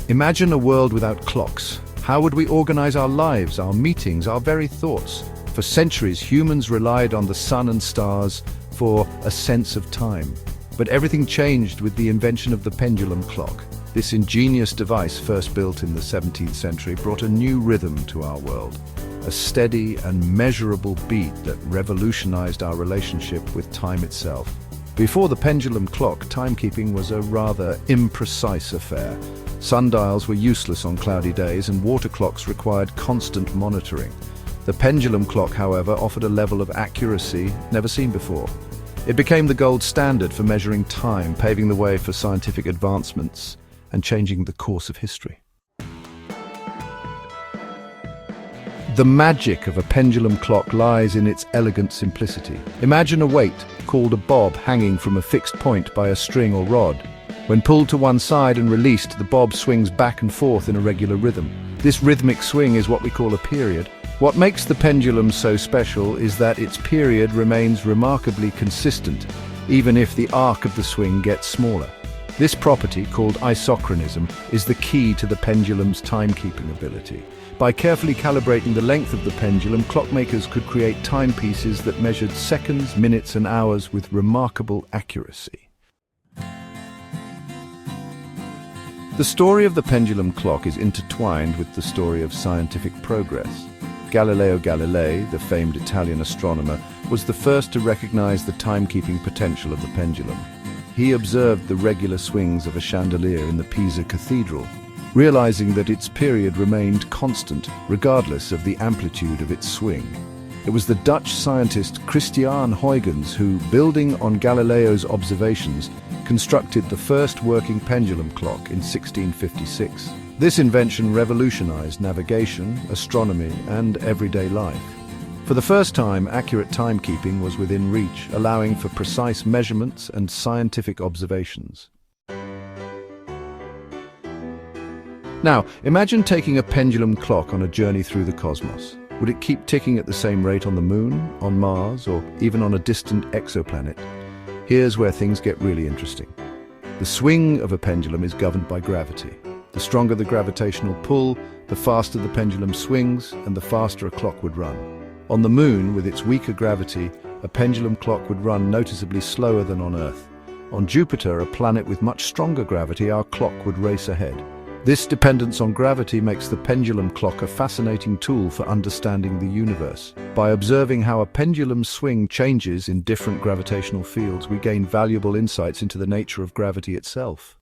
Imagine a world without clocks. How would we organize our lives, our meetings, our very thoughts? For centuries, humans relied on the sun and stars for a sense of time. But everything changed with the invention of the pendulum clock. This ingenious device, first built in the 17th century, brought a new rhythm to our world. A steady and measurable beat that revolutionized our relationship with time itself. Before the pendulum clock, timekeeping was a rather imprecise affair. Sundials were useless on cloudy days and water clocks required constant monitoring. The pendulum clock, however, offered a level of accuracy never seen before. It became the gold standard for measuring time, paving the way for scientific advancements and changing the course of history. The magic of a pendulum clock lies in its elegant simplicity. Imagine a weight, called a bob, hanging from a fixed point by a string or rod. When pulled to one side and released, the bob swings back and forth in a regular rhythm. This rhythmic swing is what we call a period. What makes the pendulum so special is that its period remains remarkably consistent, even if the arc of the swing gets smaller. This property, called isochronism, is the key to the pendulum's timekeeping ability. By carefully calibrating the length of the pendulum, clockmakers could create timepieces that measured seconds, minutes, and hours with remarkable accuracy. The story of the pendulum clock is intertwined with the story of scientific progress. Galileo Galilei, the famed Italian astronomer, was the first to recognize the timekeeping potential of the pendulum. He observed the regular swings of a chandelier in the Pisa Cathedral, realizing that its period remained constant regardless of the amplitude of its swing. It was the Dutch scientist Christiaan Huygens who, building on Galileo's observations, constructed the first working pendulum clock in 1656. This invention revolutionized navigation, astronomy, and everyday life. For the first time, accurate timekeeping was within reach, allowing for precise measurements and scientific observations. Now, imagine taking a pendulum clock on a journey through the cosmos. Would it keep ticking at the same rate on the Moon, on Mars, or even on a distant exoplanet? Here's where things get really interesting. The swing of a pendulum is governed by gravity. The stronger the gravitational pull, the faster the pendulum swings, and the faster a clock would run. On the Moon, with its weaker gravity, a pendulum clock would run noticeably slower than on Earth. On Jupiter, a planet with much stronger gravity, our clock would race ahead. This dependence on gravity makes the pendulum clock a fascinating tool for understanding the universe. By observing how a pendulum's swing changes in different gravitational fields, we gain valuable insights into the nature of gravity itself.